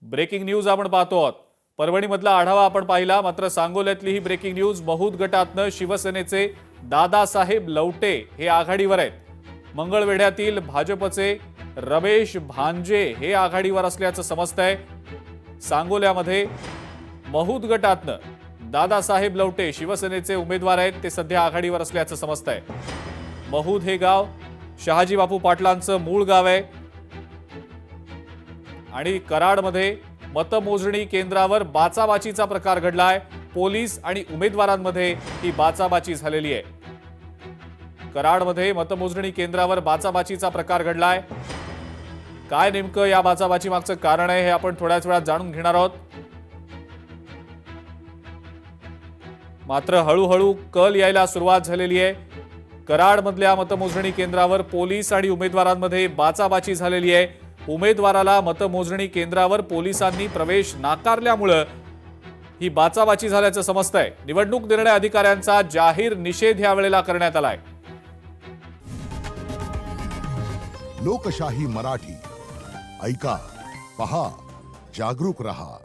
Breaking news आपण पाहतो आहोत। परभणीमधला आढावा आपण पाहिला, मात्र सांगोल्यातली ही ब्रेकिंग न्यूज। महूद गटातनं शिवसेनेचे दादासाहेब लवटे हे आघाडीवर आहेत। मंगळवेढ्यातील भाजपचे रमेश भांजे हे आघाडीवर असल्याचं समजतंय। सांगोल्यामध्ये महूद गटातनं दादासाहेब लवटे शिवसेनेचे उमेदवार आहेत, ते सध्या आघाडीवर असल्याचं समजतंय। महूद हे गाव शहाजी बापू पाटलांचं मूळ गाव आहे आणि कराडमध्ये मतमोजणी केंद्रावर बाचाबाचीचा प्रकार घडलाय। पोलीस आणि उमेदवारांमध्ये ही बाचाबाची झालेली आहे। कराडमध्ये मतमोजणी केंद्रावर बाचाबाचीचा प्रकार घडलाय। काय नेमकं या बाचाबाची मागचं कारण आहे हे आपण थोड्याच वेळात जाणून घेणार आहोत। मात्र हळूहळू कल यायला सुरुवात झालेली आहे। कराडमधल्या मतमोजणी केंद्रावर पोलीस आणि उमेदवारांमध्ये बाचाबाची झालेली आहे। उमेदवाराला मतमोजणी केंद्रावर पोलिसांनी प्रवेश नाकारल्यामुळे ही बाचाबाची झाल्याचं समजतंय। निवडणूक निर्णय अधिकाऱ्यांचा जाहीर निषेध यावेळेला करण्यात आलाय। लोकशाही मराठी ऐका, पहा, जागरूक रहा।